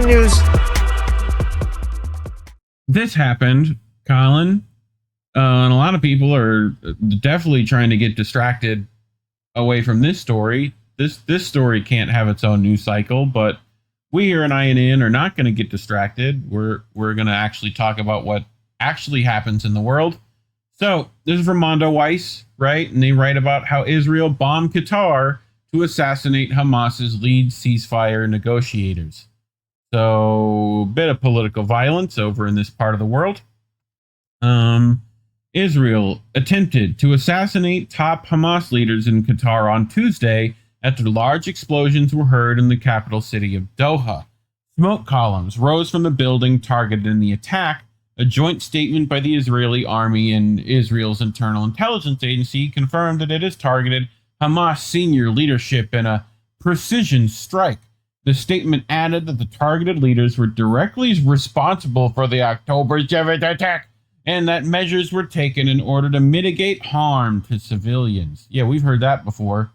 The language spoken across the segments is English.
UN News. This happened, Collin, and a lot of people are definitely trying to get distracted away from this story. This story can't have its own news cycle, but we here at INN are not going to get distracted. We're going to actually talk about what actually happens in the world. So this is from Mondoweiss, right? And they write about how Israel bombed Qatar to assassinate Hamas's lead ceasefire negotiators. So, a bit of political violence over in this part of the world. Israel attempted to assassinate top Hamas leaders in Qatar on Tuesday after large explosions were heard in the capital city of Doha. Smoke columns rose from the building targeted in the attack. A joint statement by the Israeli army and Israel's internal intelligence agency confirmed that it has targeted Hamas senior leadership in a precision strike. The statement added that the targeted leaders were directly responsible for the October 7th attack and that measures were taken in order to mitigate harm to civilians. Yeah, we've heard that before.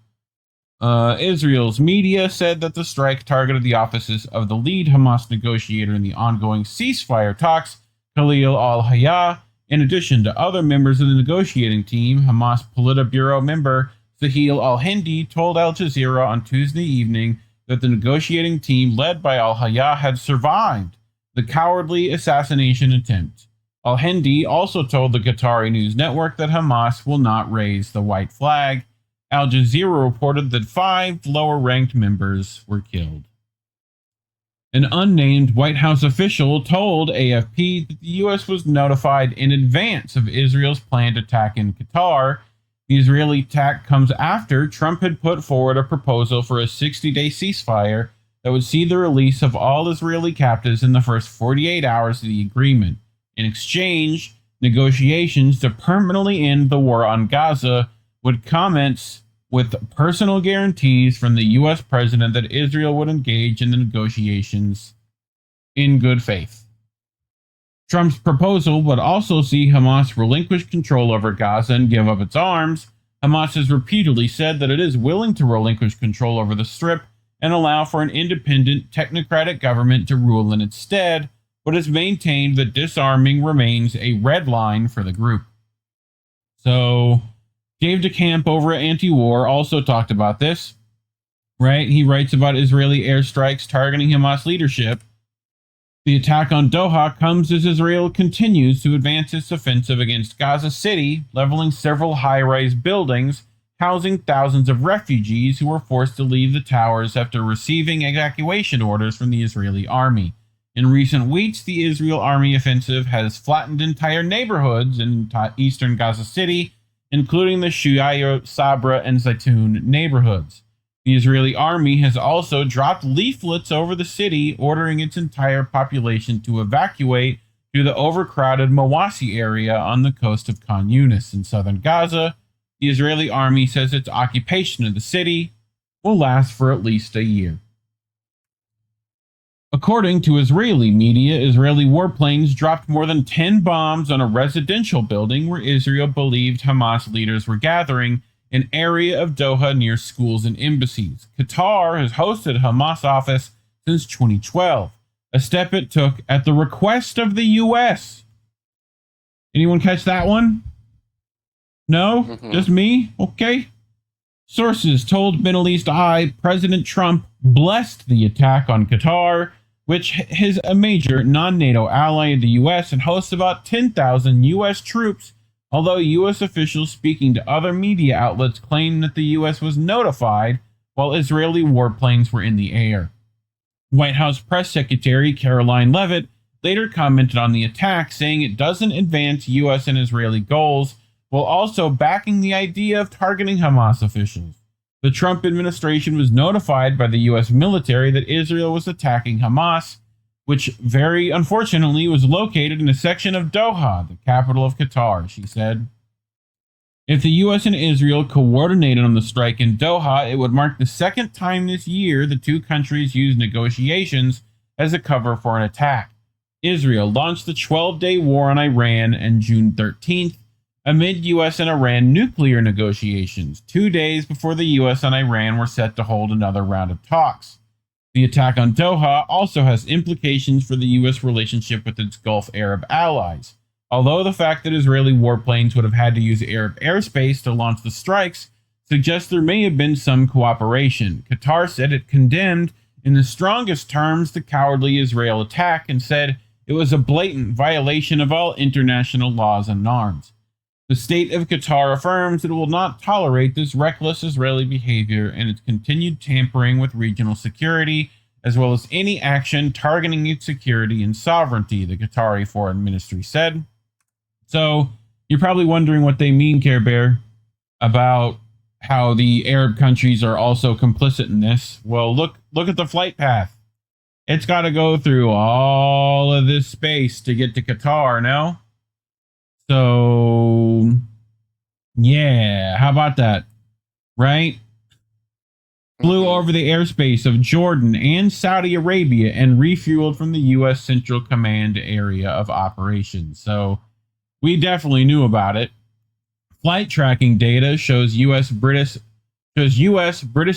Israel's media said that the strike targeted the offices of the lead Hamas negotiator in the ongoing ceasefire talks, Khalil al-Hayya, in addition to other members of the negotiating team. Hamas Politburo member Sahil al-Hindi told Al Jazeera on Tuesday evening that the negotiating team led by al-Hayya had survived the cowardly assassination attempt. Al-Hindi also told the Qatari news network that Hamas will not raise the white flag. Al Jazeera reported that 5 lower-ranked members were killed. An unnamed White House official told AFP that the U.S. was notified in advance of Israel's planned attack in Qatar. The Israeli attack comes after Trump had put forward a proposal for a 60-day ceasefire that would see the release of all Israeli captives in the first 48 hours of the agreement. In exchange, negotiations to permanently end the war on Gaza would commence with personal guarantees from the U.S. president that Israel would engage in the negotiations in good faith. Trump's proposal would also see Hamas relinquish control over Gaza and give up its arms. Hamas has repeatedly said that it is willing to relinquish control over the Strip and allow for an independent, technocratic government to rule in its stead, but has maintained that disarming remains a red line for the group. So, Dave DeCamp over at Anti-War also talked about this, right? He writes about Israeli airstrikes targeting Hamas leadership. The attack on Doha comes as Israel continues to advance its offensive against Gaza City, leveling several high-rise buildings, housing thousands of refugees who were forced to leave the towers after receiving evacuation orders from the Israeli army. In recent weeks, the Israel army offensive has flattened entire neighborhoods in eastern Gaza City, including the Shuaya, Sabra, and Zaytun neighborhoods. The Israeli army has also dropped leaflets over the city ordering its entire population to evacuate to the overcrowded Muaddi area on the coast of Khan Yunis in southern Gaza. The Israeli army says its occupation of the city will last for at least a year. According to Israeli media, Israeli warplanes dropped more than 10 bombs on a residential building where Israel believed Hamas leaders were gathering, an area of Doha near schools and embassies. Qatar has hosted a Hamas office since 2012, a step it took at the request of the U.S. Anyone catch that one? No? Just me? Okay. Sources told Middle East Eye President Trump blessed the attack on Qatar, which is a major non-NATO ally of the U.S. and hosts about 10,000 U.S. troops, although U.S. officials speaking to other media outlets claim that the U.S. was notified while Israeli warplanes were in the air. White House Press Secretary Caroline Leavitt later commented on the attack, saying it doesn't advance U.S. and Israeli goals, while also backing the idea of targeting Hamas officials. The Trump administration was notified by the U.S. military that Israel was attacking Hamas, which very unfortunately was located in a section of Doha, the capital of Qatar, she said. If the U.S. and Israel coordinated on the strike in Doha, it would mark the second time this year the two countries used negotiations as a cover for an attack. Israel launched the 12-day war on Iran on June 13th, amid U.S. and Iran nuclear negotiations, 2 days before the U.S. and Iran were set to hold another round of talks. The attack on Doha also has implications for the U.S. relationship with its Gulf Arab allies. Although the fact that Israeli warplanes would have had to use Arab airspace to launch the strikes suggests there may have been some cooperation. Qatar said it condemned in the strongest terms the cowardly Israel attack and said it was a blatant violation of all international laws and norms. The state of Qatar affirms that it will not tolerate this reckless Israeli behavior and its continued tampering with regional security, as well as any action targeting its security and sovereignty, the Qatari Foreign Ministry said. So, you're probably wondering what they mean, Care Bear, about how the Arab countries are also complicit in this. Well, look at the flight path. It's got to go through all of this space to get to Qatar, no? So, yeah, how about that? Right? Flew over the airspace of Jordan and Saudi Arabia and refueled from the U.S. Central Command area of operations. So, we definitely knew about it. Flight tracking data shows U.S. British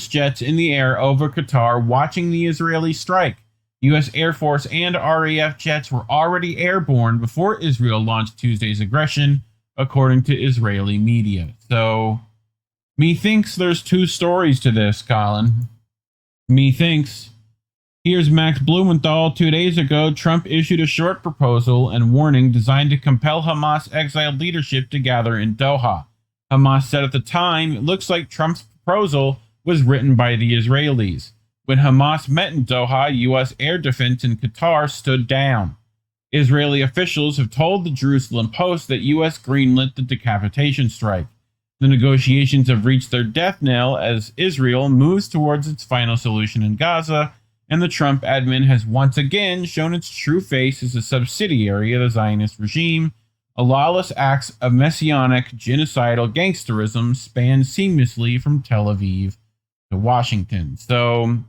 jets in the air over Qatar watching the Israeli strike. U.S. Air Force and RAF jets were already airborne before Israel launched Tuesday's aggression, according to Israeli media. So, methinks there's two stories to this, Collin. Methinks. Here's Max Blumenthal. 2 days ago, Trump issued a short proposal and warning designed to compel Hamas exiled leadership to gather in Doha. Hamas said at the time, it looks like Trump's proposal was written by the Israelis. When Hamas met in Doha, U.S. air defense in Qatar stood down. Israeli officials have told the Jerusalem Post that U.S. greenlit the decapitation strike. The negotiations have reached their death knell as Israel moves towards its final solution in Gaza, and the Trump admin has once again shown its true face as a subsidiary of the Zionist regime. A lawless acts of messianic, genocidal gangsterism span seamlessly from Tel Aviv to Washington. So,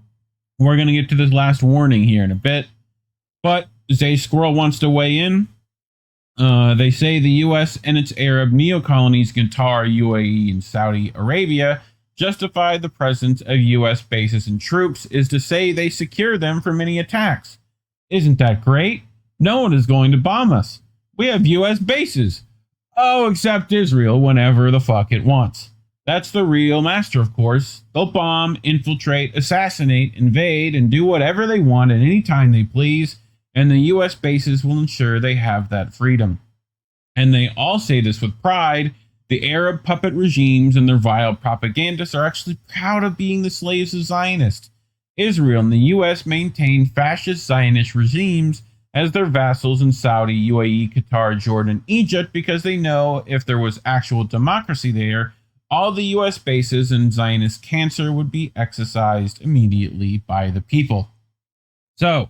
we're going to get to this last warning here in a bit. But Zay Squirrel wants to weigh in. They say the U.S. and its Arab neo-colonies, Qatar, UAE, and Saudi Arabia, justify the presence of U.S. bases and troops is to say they secure them from any attacks. Isn't that great? No one is going to bomb us. We have U.S. bases. Oh, except Israel whenever the fuck it wants. That's the real master, of course. They'll bomb, infiltrate, assassinate, invade, and do whatever they want at any time they please, and the U.S. bases will ensure they have that freedom. And they all say this with pride. The Arab puppet regimes and their vile propagandists are actually proud of being the slaves of Zionists. Israel and the U.S. maintain fascist Zionist regimes as their vassals in Saudi, UAE, Qatar, Jordan, Egypt, because they know if there was actual democracy there, all the U.S. bases and Zionist cancer would be exorcised immediately by the people. So,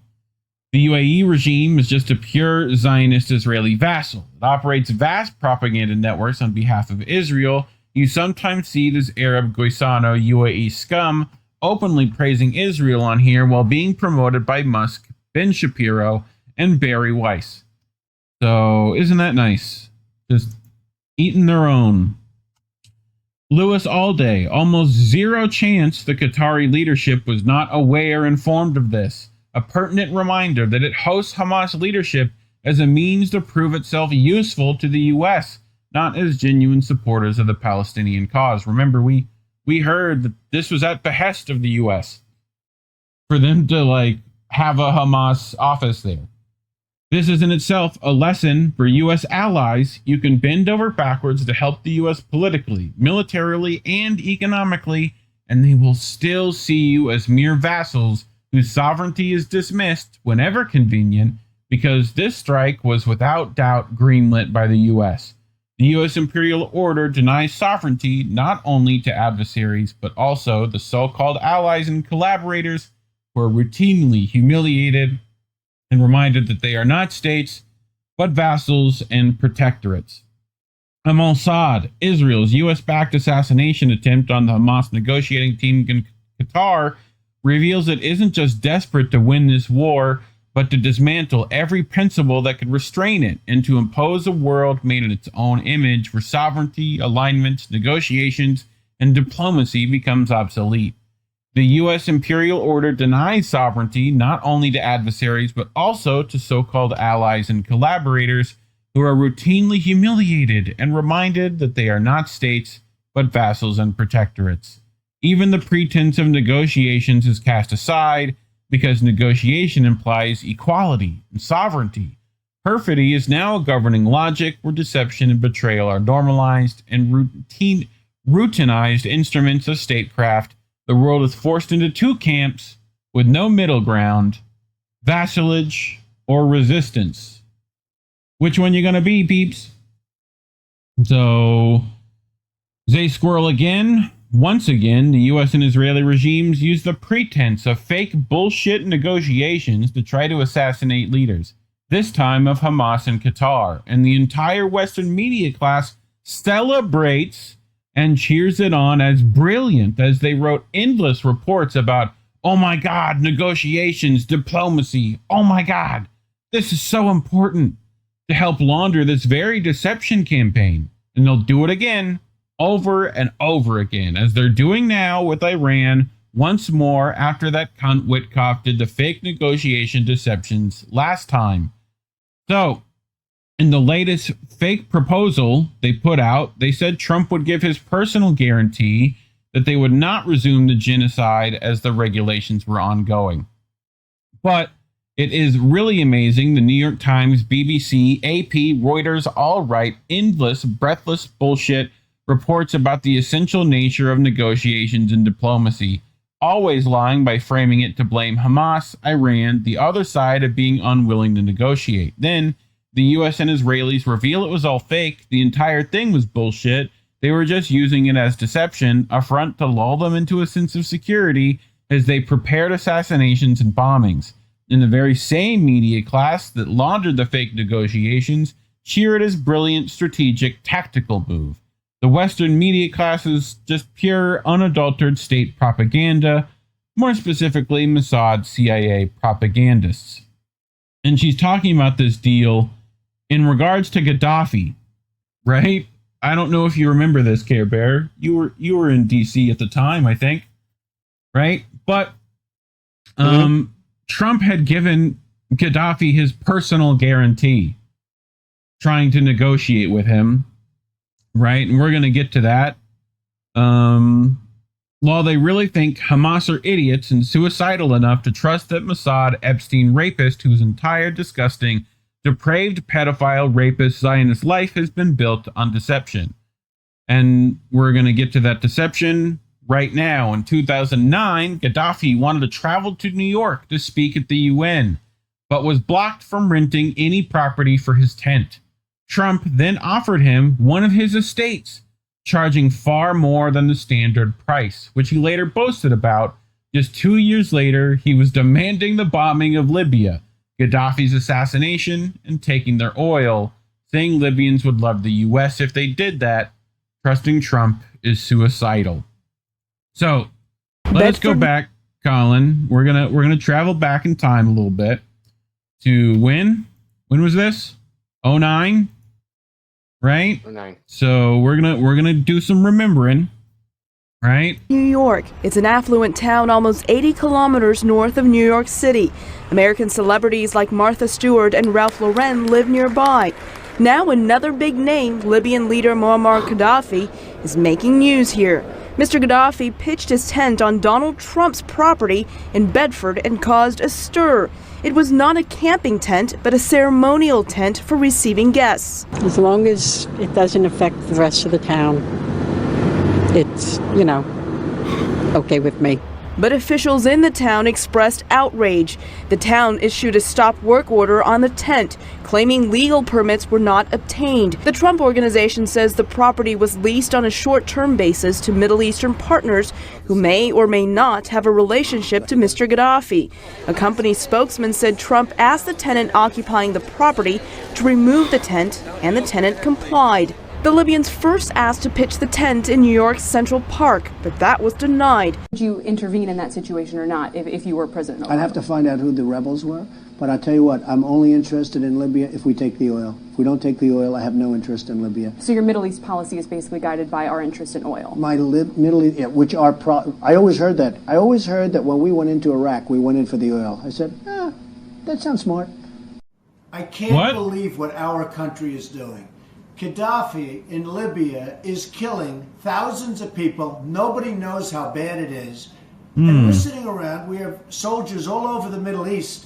the UAE regime is just a pure Zionist Israeli vassal. It operates vast propaganda networks on behalf of Israel. You sometimes see this Arab Goisano UAE scum openly praising Israel on here while being promoted by Musk, Ben Shapiro, and Barry Weiss. So, isn't that nice? Just eating their own. Louis Alday, almost zero chance the Qatari leadership was not aware and informed of this. A pertinent reminder that it hosts Hamas leadership as a means to prove itself useful to the U.S., not as genuine supporters of the Palestinian cause. Remember, we heard that this was at behest of the U.S. for them to, have a Hamas office there. This is in itself a lesson for U.S. allies. You can bend over backwards to help the U.S. politically, militarily, and economically, and they will still see you as mere vassals whose sovereignty is dismissed whenever convenient, because this strike was without doubt greenlit by the U.S. The U.S. imperial order denies sovereignty not only to adversaries, but also the so-called allies and collaborators who are routinely humiliated and reminded that they are not states, but vassals and protectorates. Al-Mossad, Israel's U.S.-backed assassination attempt on the Hamas negotiating team in Qatar, reveals it isn't just desperate to win this war, but to dismantle every principle that could restrain it and to impose a world made in its own image where sovereignty, alignment, negotiations, and diplomacy becomes obsolete. The U.S. imperial order denies sovereignty not only to adversaries but also to so-called allies and collaborators who are routinely humiliated and reminded that they are not states but vassals and protectorates. Even the pretense of negotiations is cast aside because negotiation implies equality and sovereignty. Perfidy is now a governing logic where deception and betrayal are normalized and routinized instruments of statecraft. The world is forced into two camps with no middle ground, vassalage or resistance. Which one you gonna be, peeps? So, Zay Squirrel again. Once again, the U.S. and Israeli regimes use the pretense of fake bullshit negotiations to try to assassinate leaders, this time of Hamas and Qatar, and the entire Western media class celebrates and cheers it on as brilliant as they wrote endless reports about, oh my God, negotiations, diplomacy, oh my God, this is so important, to help launder this very deception campaign. And they'll do it again, over and over again, as they're doing now with Iran once more after that cunt Witkoff did the fake negotiation deceptions last time. So, in the latest fake proposal they put out, they said Trump would give his personal guarantee that they would not resume the genocide as the regulations were ongoing. But it is really amazing. The New York Times, BBC, AP, Reuters all write endless, breathless bullshit reports about the essential nature of negotiations and diplomacy, always lying by framing it to blame Hamas, Iran, the other side of being unwilling to negotiate. Then, the US and Israelis reveal it was all fake, the entire thing was bullshit, they were just using it as deception, a front to lull them into a sense of security as they prepared assassinations and bombings. In the very same media class that laundered the fake negotiations, cheer it as brilliant, strategic, tactical move. The Western media class is just pure, unadulterated state propaganda, more specifically Mossad CIA propagandists. And she's talking about this deal in regards to Gaddafi, right? I don't know if you remember this, Care Bear. You were in DC at the time, I think, right? But Trump had given Gaddafi his personal guarantee, trying to negotiate with him. Right, and we're going to get to that. While they really think Hamas are idiots and suicidal enough to trust that Mossad Epstein rapist, whose entire disgusting, depraved pedophile rapist Zionist life has been built on deception. And we're going to get to that deception right now. In 2009, Gaddafi wanted to travel to New York to speak at the UN, but was blocked from renting any property for his tent. Trump then offered him one of his estates, charging far more than the standard price, which he later boasted about. Just 2 years later, he was demanding the bombing of Libya, Gaddafi's assassination, and taking their oil, saying Libyans would love the U.S. if they did that. Trusting Trump is suicidal. So, let's go back, Collin. We're gonna travel back in time a little bit to when? When was this? 2009? Right? 2009. So we're gonna do some remembering, right? New York. It's an affluent town almost 80 kilometers north of New York City. American celebrities like Martha Stewart and Ralph Lauren live nearby. Now another big name, Libyan leader Muammar Gaddafi, is making news here. Mr. Gaddafi pitched his tent on Donald Trump's property in Bedford and caused a stir. It was not a camping tent, but a ceremonial tent for receiving guests. As long as it doesn't affect the rest of the town, it's, okay with me. But officials in the town expressed outrage. The town issued a stop work order on the tent, claiming legal permits were not obtained. The Trump Organization says the property was leased on a short-term basis to Middle Eastern partners who may or may not have a relationship to Mr. Gaddafi. A company spokesman said Trump asked the tenant occupying the property to remove the tent, and the tenant complied. The Libyans first asked to pitch the tent in New York's Central Park, but that was denied. Would you intervene in that situation or not if you were President Obama? I'd have to find out who the rebels were, but I'll tell you what, I'm only interested in Libya if we take the oil. If we don't take the oil, I have no interest in Libya. So your Middle East policy is basically guided by our interest in oil? My Middle East, which are, I always heard that. I always heard that when we went into Iraq, we went in for the oil. I said, that sounds smart. I can't believe what our country is doing. Gaddafi in Libya is killing thousands of people. Nobody knows how bad it is. And we're sitting around, we have soldiers all over the Middle East,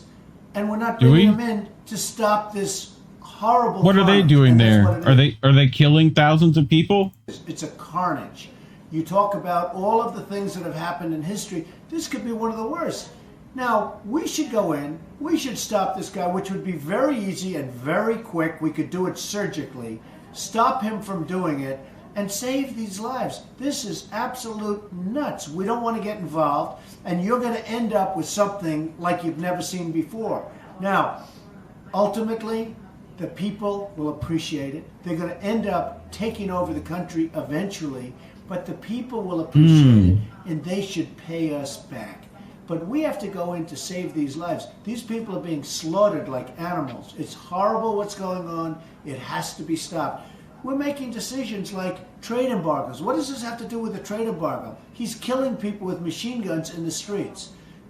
and we're not bringing them in to stop this horrible What are they doing there? Are they killing thousands of people? It's a carnage. You talk about all of the things that have happened in history. This could be one of the worst. Now, we should go in, we should stop this guy, which would be very easy and very quick. We could do it surgically. Stop him from doing it and save these lives. This is absolute nuts. We don't want to get involved, and you're going to end up with something like you've never seen before. Now, ultimately, the people will appreciate it. They're going to end up taking over the country eventually, but the people will appreciate it, and they should pay us back. But we have to go in to save these lives. These people are being slaughtered like animals. It's horrible what's going on. It has to be stopped. We're making decisions like trade embargoes. What does this have to do with a trade embargo? He's killing people with machine guns in the streets.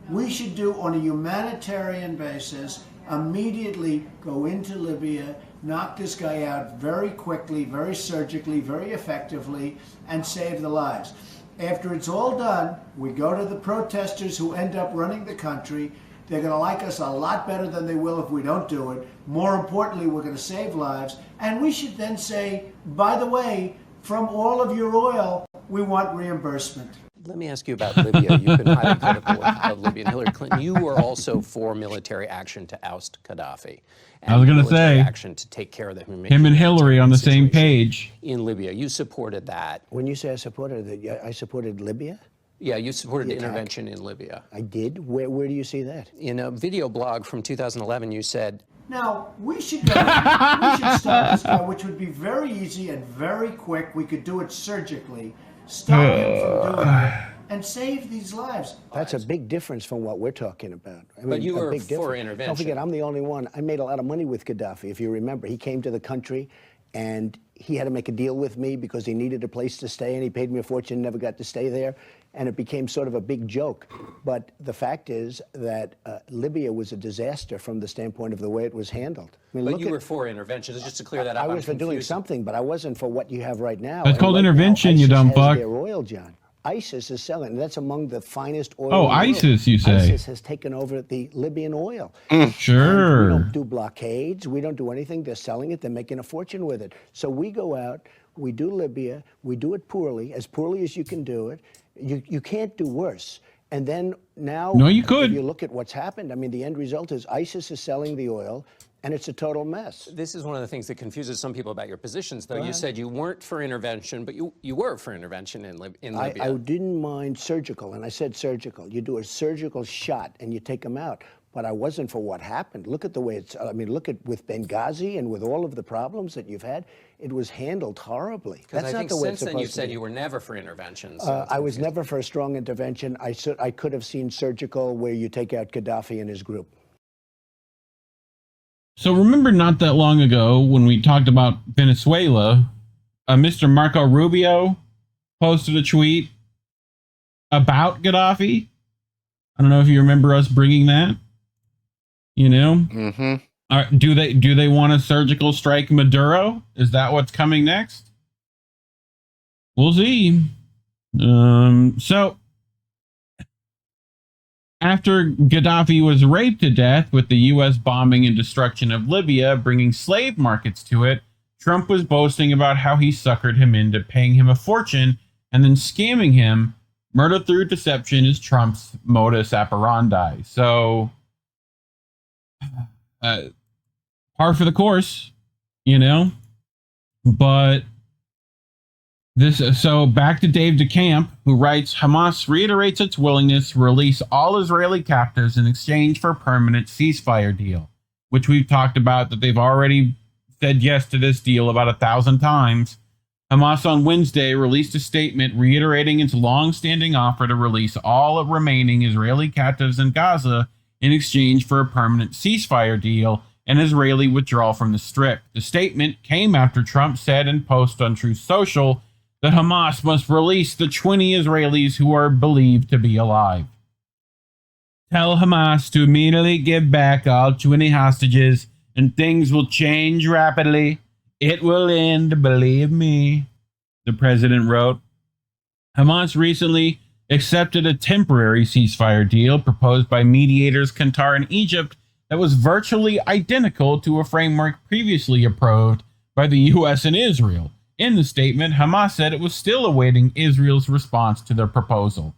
We should do, on a humanitarian basis, immediately go into Libya, knock this guy out very quickly, very surgically, very effectively, and save the lives. After it's all done, we go to the protesters who end up running the country. They're going to like us a lot better than they will if we don't do it. More importantly, we're going to save lives. And we should then say, by the way, from all of your oil, we want reimbursement. Let me ask you about Libya. You've been highly critical of Libya and Hillary Clinton. You were also for military action to oust Gaddafi. I was going to say, action to take care of the him and Hillary on the same page. In Libya. You supported that. When you say I supported it, I supported Libya? Yeah, you supported intervention in Libya. I did? Where do you see that? In a video blog from 2011, you said, now, we should go, we should stop this guy, which would be very easy and very quick. We could do it surgically. Stop him from doing it and save these lives. That's a big difference from what we're talking about. I mean, but you were for intervention. Don't forget, I'm the only one. I made a lot of money with Gaddafi. If you remember, he came to the country and he had to make a deal with me because he needed a place to stay, and he paid me a fortune, never got to stay there, and it became sort of a big joke. But the fact is that Libya was a disaster from the standpoint of the way it was handled. I mean, but you were for intervention, just to clear that up. I was for doing something, but I wasn't for what you have right now. That's called intervention, you dumb fuck. Their oil, John. ISIS is selling, and that's among the finest oil. Oh, ISIS, you say? ISIS has taken over the Libyan oil. Sure. And we don't do blockades. We don't do anything. They're selling it. They're making a fortune with it. So we go out, we do Libya, we do it poorly as you can do it. You can't do worse. And then now, no, you could. If you look at what's happened, I mean, the end result is ISIS is selling the oil, and it's a total mess. This is one of the things that confuses some people about your positions, though. You said you weren't for intervention, but you were for intervention in Libya. I didn't mind surgical, and I said surgical. You do a surgical shot, and you take them out. But I wasn't for what happened. Look at the way it's, I mean, look at with Benghazi and with all of the problems that you've had, it was handled horribly. That's not the way it's supposed to be. Since then you said you were never for intervention. So I was never for a strong intervention. I could have seen surgical where you take out Gaddafi and his group. So remember not that long ago when we talked about Venezuela, Mr. Marco Rubio posted a tweet about Gaddafi. I don't know if you remember us bringing that. You know? Do they want a surgical strike Maduro? Is that what's coming next? We'll see. So after Gaddafi was raped to death with the U.S. bombing and destruction of Libya, bringing slave markets to it, Trump was boasting about how he suckered him into paying him a fortune and then scamming him. Murder through deception is Trump's modus operandi. So, par for the course, you know. But so back to Dave DeCamp, who writes, Hamas reiterates its willingness to release all Israeli captives in exchange for a permanent ceasefire deal, which we've talked about, that they've already said yes to this deal about 1,000 times. Hamas on Wednesday released a statement reiterating its long-standing offer to release all remaining Israeli captives in Gaza in exchange for a permanent ceasefire deal and Israeli withdrawal from the Strip. The statement came after Trump said in a post on Truth Social that Hamas must release the 20 Israelis who are believed to be alive. Tell Hamas to immediately give back all 20 hostages and things will change rapidly. It will end, believe me, the president wrote. Hamas recently accepted a temporary ceasefire deal proposed by mediators Qatar and Egypt that was virtually identical to a framework previously approved by the U.S. and Israel. In the statement, Hamas said it was still awaiting Israel's response to their proposal.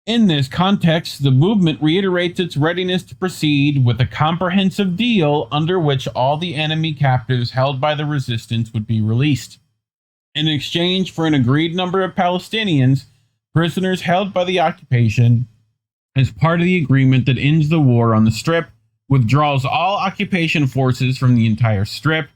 In this context, the movement reiterates its readiness to proceed with a comprehensive deal under which all the enemy captives held by the resistance would be released. In exchange for an agreed number of Palestinians, prisoners held by the occupation, as part of the agreement that ends the war on the Strip, withdraws all occupation forces from the entire Strip,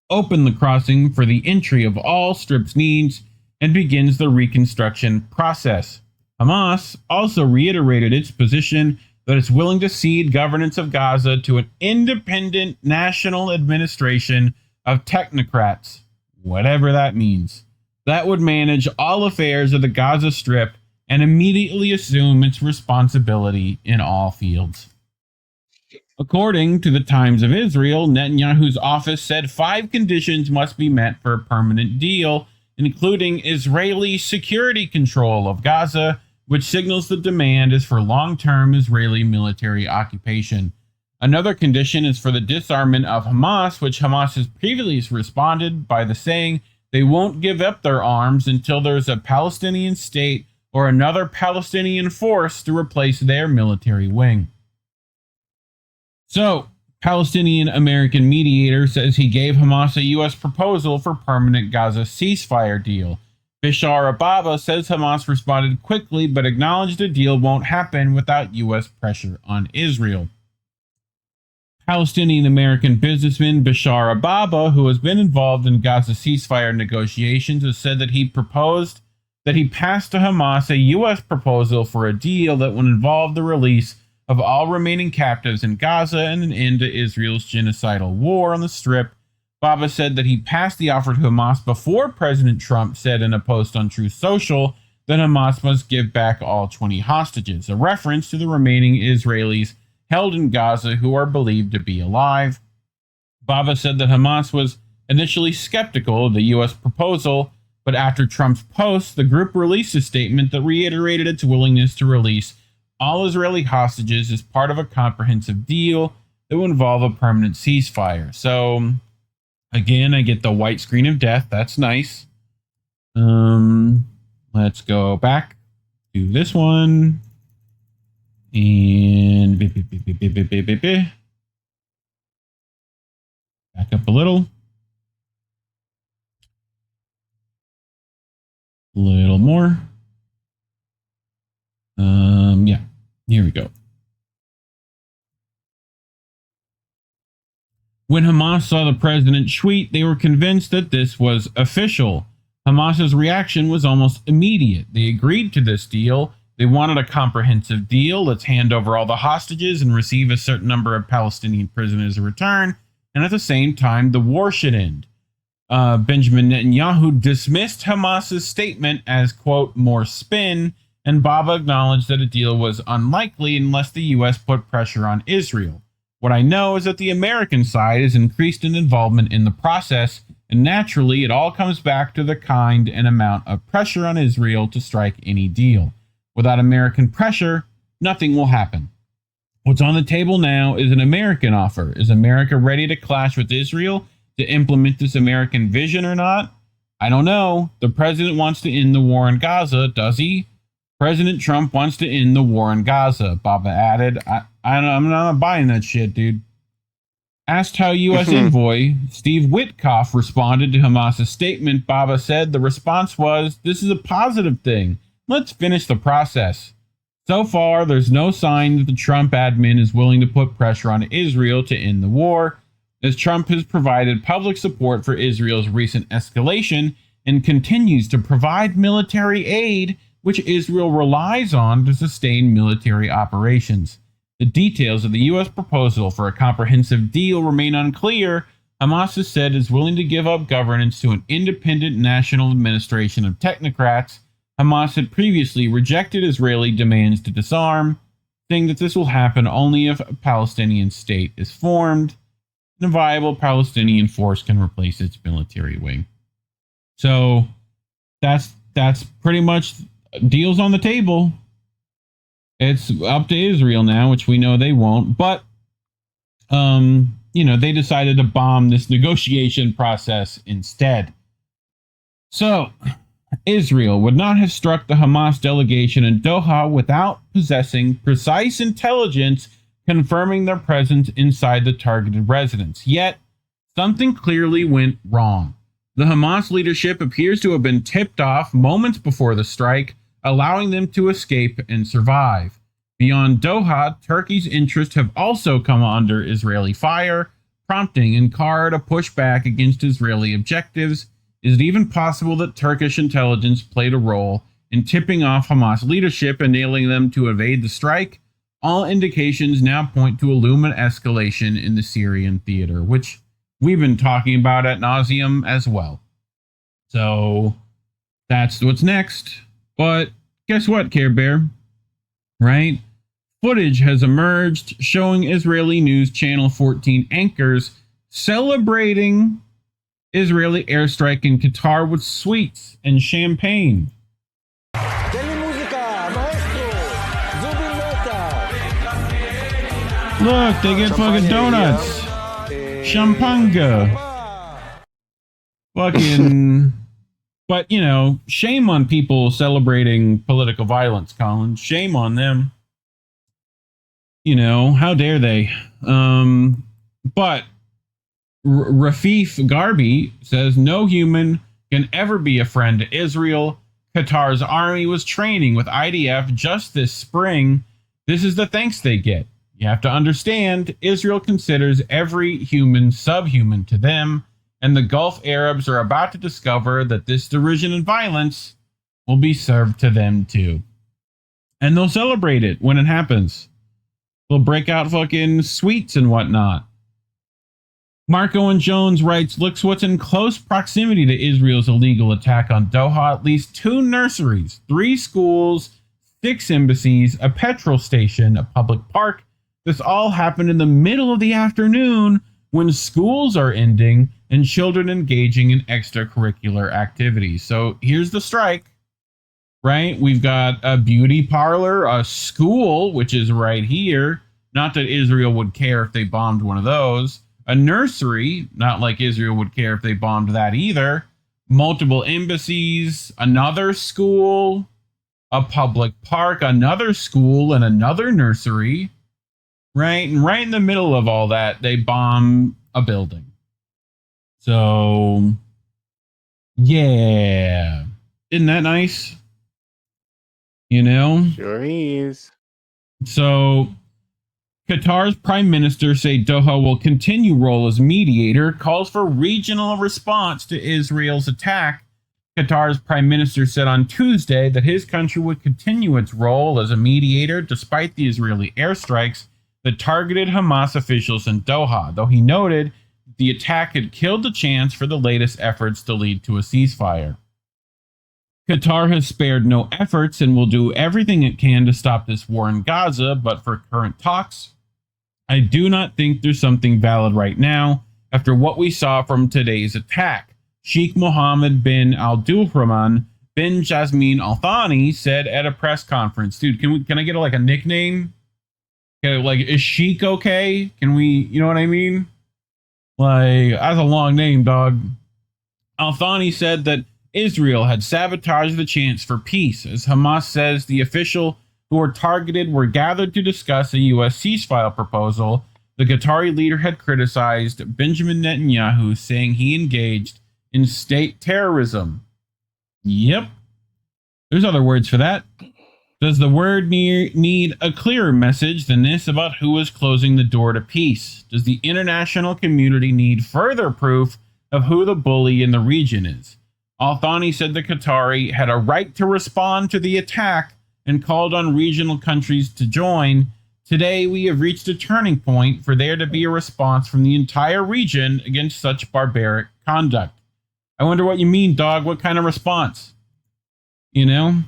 opens the crossing for the entry of all Strip's needs, and begins the reconstruction process. Hamas also reiterated its position that it's willing to cede governance of Gaza to an independent national administration of technocrats, whatever that means, that would manage all affairs of the Gaza Strip and immediately assume its responsibility in all fields. According to the Times of Israel, Netanyahu's office said 5 conditions must be met for a permanent deal, including Israeli security control of Gaza, which signals the demand is for long-term Israeli military occupation. Another condition is for the disarmament of Hamas, which Hamas has previously responded by the saying they won't give up their arms until there's a Palestinian state or another Palestinian force to replace their military wing. So, Palestinian-American mediator says he gave Hamas a U.S. proposal for permanent Gaza ceasefire deal. Bashar al-Baba says Hamas responded quickly but acknowledged a deal won't happen without U.S. pressure on Israel. Palestinian-American businessman Bashar al-Baba, who has been involved in Gaza ceasefire negotiations, has said that he passed to Hamas a U.S. proposal for a deal that would involve the release of all remaining captives in Gaza and an end to Israel's genocidal war on the Strip. Baba said that he passed the offer to Hamas before President Trump said in a post on Truth Social that Hamas must give back all 20 hostages, a reference to the remaining Israelis held in Gaza who are believed to be alive. Baba said that Hamas was initially skeptical of the U.S. proposal, but after Trump's post, the group released a statement that reiterated its willingness to release all Israeli hostages as part of a comprehensive deal that would involve a permanent ceasefire. So, again, I get the white screen of death. That's nice. Let's go back to this one. And back up a little. A little more. Yeah, here we go. When Hamas saw the president tweet, they were convinced that this was official. Hamas's reaction was almost immediate. They agreed to this deal. They wanted a comprehensive deal. Let's hand over all the hostages and receive a certain number of Palestinian prisoners in return. And at the same time, the war should end. Benjamin Netanyahu dismissed Hamas's statement as, quote, more spin, and Baba acknowledged that a deal was unlikely unless the U.S. put pressure on Israel. What I know is that the American side has increased in involvement in the process, and naturally it all comes back to the kind and amount of pressure on Israel to strike any deal. Without American pressure, nothing will happen. What's on the table now is an American offer. Is America ready to clash with Israel to implement this American vision or not? I don't know. The president wants to end the war in Gaza, does he? President Trump wants to end the war in Gaza, Baba added. I'm not buying that shit, dude. Asked how U.S. envoy Steve Witkoff responded to Hamas's statement, Baba said the response was, this is a positive thing. Let's finish the process. So far, there's no sign that the Trump admin is willing to put pressure on Israel to end the war. as Trump has provided public support for Israel's recent escalation and continues to provide military aid, which Israel relies on to sustain military operations. The details of the U.S. proposal for a comprehensive deal remain unclear. Hamas has said it is willing to give up governance to an independent national administration of technocrats. Hamas had previously rejected Israeli demands to disarm, saying that this will happen only if a Palestinian state is formed and a viable Palestinian force can replace its military wing. So that's pretty much deals on the table. It's up to Israel now, which we know they won't. But, they decided to bomb this negotiation process instead. So Israel would not have struck the Hamas delegation in Doha without possessing precise intelligence confirming their presence inside the targeted residence. Yet, something clearly went wrong. The Hamas leadership appears to have been tipped off moments before the strike, allowing them to escape and survive. Beyond Doha, Turkey's interests have also come under Israeli fire, prompting Ankara to push back against Israeli objectives. Is it even possible that Turkish intelligence played a role in tipping off Hamas leadership, enabling them to evade the strike? All indications now point to a looming escalation in the Syrian theater, which we've been talking about ad nauseum as well. So that's what's next. But guess what, Care Bear? Right? Footage has emerged showing Israeli news channel 14 anchors celebrating Israeli airstrike in Qatar with sweets and champagne. Look, they get fucking donuts. Champanga. Fucking. But, shame on people celebrating political violence, Collin. Shame on them. How dare they? But Rafif Garbi says no human can ever be a friend to Israel. Qatar's army was training with IDF just this spring. This is the thanks they get. You have to understand, Israel considers every human subhuman to them, and the Gulf Arabs are about to discover that this derision and violence will be served to them too. And they'll celebrate it when it happens. They'll break out fucking sweets and whatnot. Marco and Jones writes, looks what's in close proximity to Israel's illegal attack on Doha. At least 2 nurseries, 3 schools, 6 embassies, a petrol station, a public park. This all happened in the middle of the afternoon when schools are ending and children engaging in extracurricular activities. So here's the strike, right? We've got a beauty parlor, a school, which is right here. Not that Israel would care if they bombed one of those. A nursery, not like Israel would care if they bombed that either. Multiple embassies, another school, a public park, another school, and another nursery. Right? And right in the middle of all that, they bomb a building. So, yeah. Isn't that nice? Sure is. So, Qatar's prime minister say Doha will continue role as mediator, calls for regional response to Israel's attack. Qatar's prime minister said on Tuesday that his country would continue its role as a mediator despite the Israeli airstrikes that targeted Hamas officials in Doha, though he noted the attack had killed the chance for the latest efforts to lead to a ceasefire. Qatar has spared no efforts and will do everything it can to stop this war in Gaza, but for current talks, I do not think there's something valid right now after what we saw from today's attack. Sheikh Mohammed bin Abdulrahman bin Jasmine Al Thani said at a press conference, dude, can I get a nickname? Okay, is Sheik okay? Can we, you know what I mean? That's a long name, dog. Al Thani said that Israel had sabotaged the chance for peace, as Hamas says the official who were targeted were gathered to discuss a U.S. ceasefire proposal. The Qatari leader had criticized Benjamin Netanyahu, saying he engaged in state terrorism. Yep. There's other words for that. Does the world need a clearer message than this about who is closing the door to peace? Does the international community need further proof of who the bully in the region is? Al-Thani said the Qatari had a right to respond to the attack and called on regional countries to join. Today, we have reached a turning point for there to be a response from the entire region against such barbaric conduct. I wonder what you mean, dog. What kind of response? You know?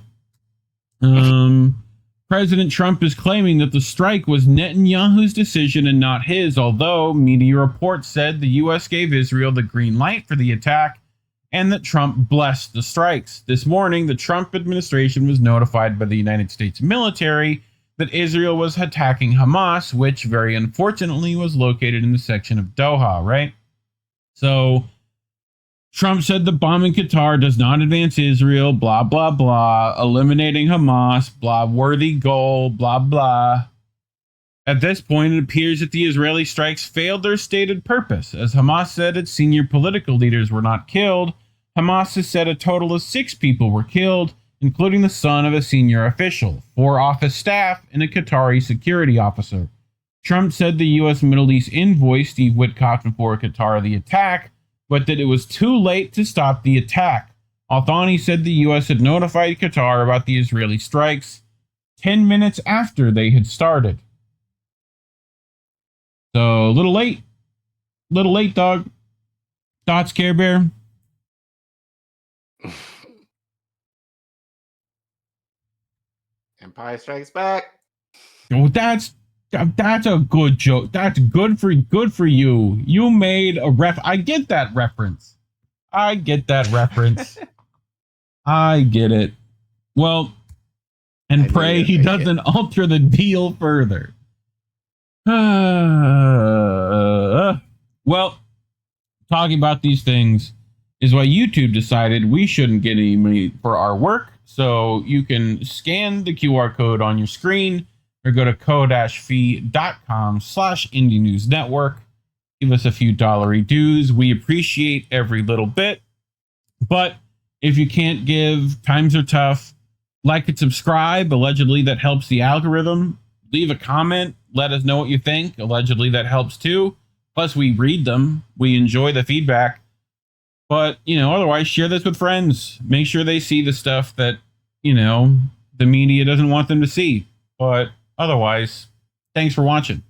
President Trump is claiming that the strike was Netanyahu's decision and not his, although media reports said the U.S. gave Israel the green light for the attack and that Trump blessed the strikes. This morning, the Trump administration was notified by the United States military that Israel was attacking Hamas, which very unfortunately was located in the section of Doha, right? So Trump said the bomb in Qatar does not advance Israel, blah, blah, blah, eliminating Hamas, blah, worthy goal, blah, blah. At this point, it appears that the Israeli strikes failed their stated purpose. As Hamas said its senior political leaders were not killed, Hamas has said a total of 6 people were killed, including the son of a senior official, 4 office staff, and a Qatari security officer. Trump said the U.S. Middle East envoy, Steve Witkoff, informed Qatar the attack, but that it was too late to stop the attack. Al-Thani said the U.S. had notified Qatar about the Israeli strikes 10 minutes after they had started. So, a little late. Little late, dog. Thoughts, Care Bear? Empire Strikes Back. Oh, that's a good joke. That's good for you. You made a I get that reference. I get it. Well, and pray he doesn't alter the deal further. Well, talking about these things is why YouTube decided we shouldn't get any money for our work. So you can scan the QR code on your screen or go to ko-fi.com/Indie News Network. Give us a few dollary dues. We appreciate every little bit. But if you can't give, times are tough. Like and subscribe. Allegedly, that helps the algorithm. Leave a comment. Let us know what you think. Allegedly, that helps too. Plus, we read them. We enjoy the feedback. But, otherwise, share this with friends. Make sure they see the stuff that, the media doesn't want them to see. But otherwise, thanks for watching.